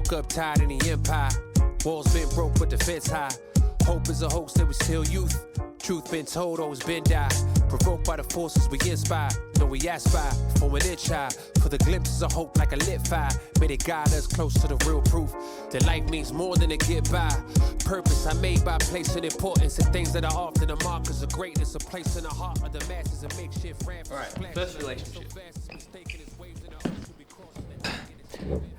woke up tired in the empire. Walls been broke, but the fence high. Hope is a hoax that we still youth. Truth been told, always been died. Provoked by the forces we inspire. No, we aspire, from an inch high. For the glimpses of hope like a lit fire. May they guide us close to the real proof. That life means more than to get by. Purpose I made by placing importance in things that are often the markers of greatness. A place in the heart of the masses, a makeshift ramp. Alright, first relationship.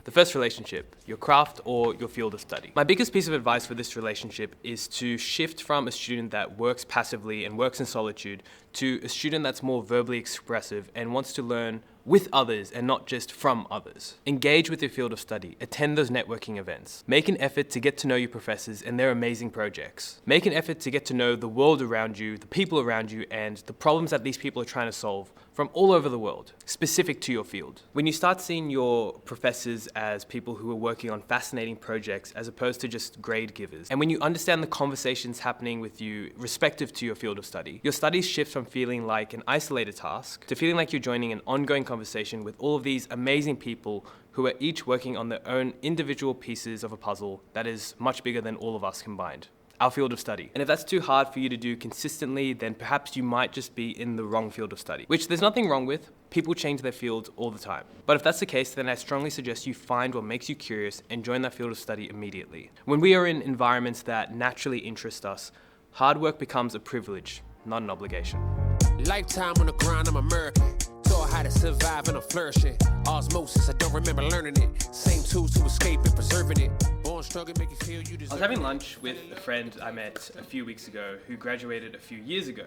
The first relationship, your craft or your field of study. My biggest piece of advice for this relationship is to shift from a student that works passively and works in solitude to a student that's more verbally expressive and wants to learn with others and not just from others. Engage with your field of study, attend those networking events. Make an effort to get to know your professors and their amazing projects. Make an effort to get to know the world around you, the people around you, and the problems that these people are trying to solve from all over the world, specific to your field. When you start seeing your professors as people who are working on fascinating projects as opposed to just grade givers, and when you understand the conversations happening with you respective to your field of study, your studies shift from feeling like an isolated task to feeling like you're joining an ongoing conversation with all of these amazing people who are each working on their own individual pieces of a puzzle that is much bigger than all of us combined. Our field of study. And if that's too hard for you to do consistently, then perhaps you might just be in the wrong field of study, which there's nothing wrong with. People change their fields all the time. But if that's the case, then I strongly suggest you find what makes you curious and join that field of study immediately. When we are in environments that naturally interest us, hard work becomes a privilege, not an obligation. Lifetime on the grind, I'm American. Taught how to survive and I'm flourishing. Osmosis, I don't remember learning it. Same tools to escape and preserving it. Born struggle, make you feel you deserve. I was having lunch with a friend I met a few weeks ago who graduated a few years ago.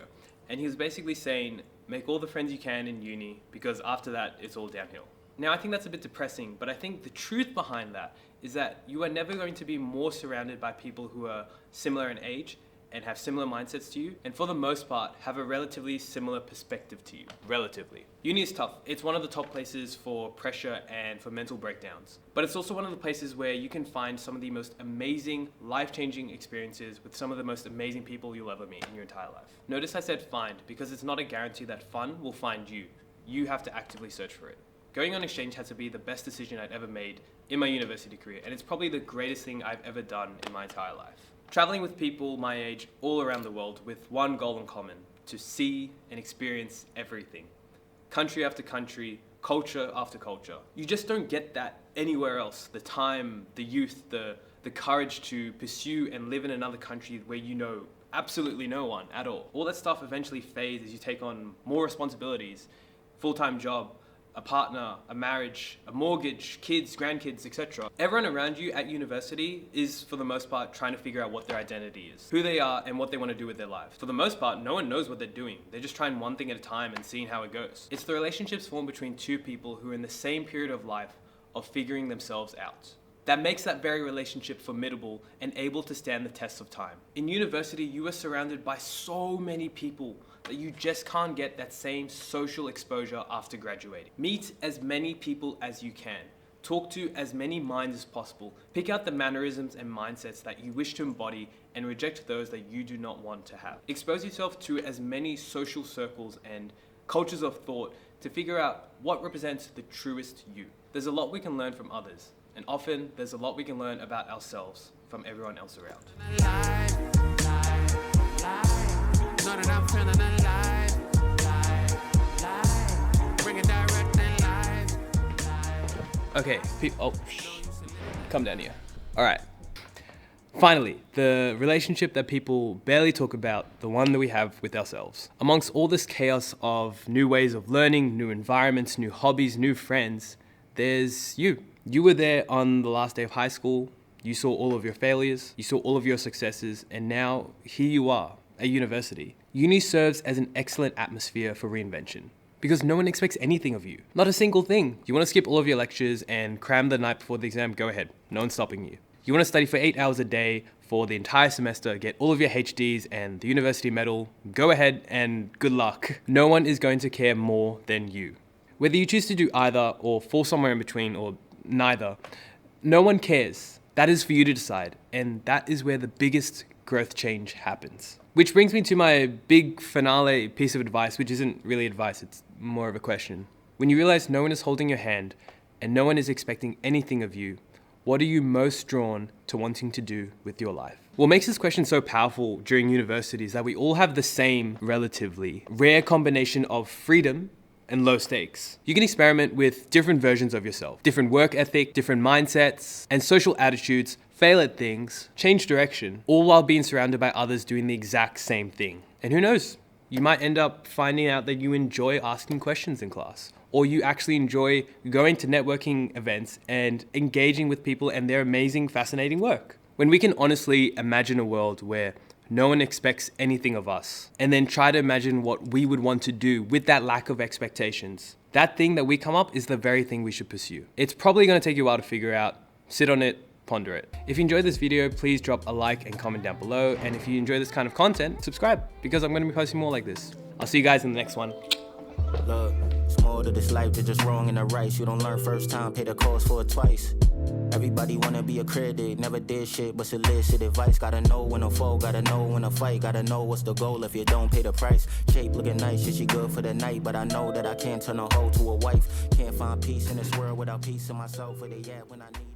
And he was basically saying, make all the friends you can in uni because after that, it's all downhill. Now, I think that's a bit depressing, but I think the truth behind that is that you are never going to be more surrounded by people who are similar in age and have similar mindsets to you, and for the most part, have a relatively similar perspective to you. Relatively. Uni is tough. It's one of the top places for pressure and for mental breakdowns. But it's also one of the places where you can find some of the most amazing, life-changing experiences with some of the most amazing people you'll ever meet in your entire life. Notice I said find, because it's not a guarantee that fun will find you. You have to actively search for it. Going on exchange had to be the best decision I'd ever made in my university career, and it's probably the greatest thing I've ever done in my entire life. Traveling with people my age all around the world with one goal in common, to see and experience everything. Country after country, culture after culture. You just don't get that anywhere else. The time, the youth, the courage to pursue and live in another country where you know absolutely no one at all. All that stuff eventually fades as you take on more responsibilities, full-time job, a partner, a marriage, a mortgage, kids, grandkids, etc. Everyone around you at university is, for the most part, trying to figure out what their identity is, who they are, and what they want to do with their lives. For the most part, no one knows what they're doing. They're just trying one thing at a time and seeing how it goes. It's the relationships formed between two people who are in the same period of life of figuring themselves out that makes that very relationship formidable and able to stand the test of time. In university, you are surrounded by so many people that you just can't get that same social exposure after graduating. Meet as many people as you can. Talk to as many minds as possible. Pick out the mannerisms and mindsets that you wish to embody and reject those that you do not want to have. Expose yourself to as many social circles and cultures of thought to figure out what represents the truest you. There's a lot we can learn from others, and often there's a lot we can learn about ourselves from everyone else around. Okay, come down here. All right. Finally, the relationship that people barely talk about, the one that we have with ourselves. Amongst all this chaos of new ways of learning, new environments, new hobbies, new friends, there's you. You were there on the last day of high school. You saw all of your failures, you saw all of your successes, and now here you are at university. Uni serves as an excellent atmosphere for reinvention because no one expects anything of you. Not a single thing. You want to skip all of your lectures and cram the night before the exam, go ahead. No one's stopping you. You want to study for 8 hours a day for the entire semester, get all of your HDs and the university medal, go ahead and good luck. No one is going to care more than you. Whether you choose to do either or fall somewhere in between or neither, no one cares. That is for you to decide, and that is where the biggest growth change happens. Which brings me to my big finale piece of advice, which isn't really advice, it's more of a question. When you realize no one is holding your hand and no one is expecting anything of you, What are you most drawn to wanting to do with your life? What makes this question so powerful during university is that we all have the same relatively rare combination of freedom and low stakes. You can experiment with different versions of yourself, different work ethic, different mindsets, and social attitudes, fail at things, change direction, all while being surrounded by others doing the exact same thing. And who knows, you might end up finding out that you enjoy asking questions in class, or you actually enjoy going to networking events and engaging with people and their amazing, fascinating work. When we can honestly imagine a world where no one expects anything of us, and then try to imagine what we would want to do with that lack of expectations, that thing that we come up is the very thing we should pursue. It's probably gonna take you a while to figure out, sit on it, ponder it. If you enjoyed this video, please drop a like and comment down below. And if you enjoy this kind of content, subscribe, because I'm gonna be posting more like this. I'll see you guys in the next one. Look, it's more to this life than just wrong and the right. You don't learn first time, pay the cost for it twice. Everybody wanna be a critic, never did shit but solicit advice. Gotta know when to fold, gotta know when to fight, gotta know what's the goal if you don't pay the price. Shape looking nice, shit she good for the night, but I know that I can't turn a hoe to a wife. Can't find peace in this world without peace in myself. Where they at when I need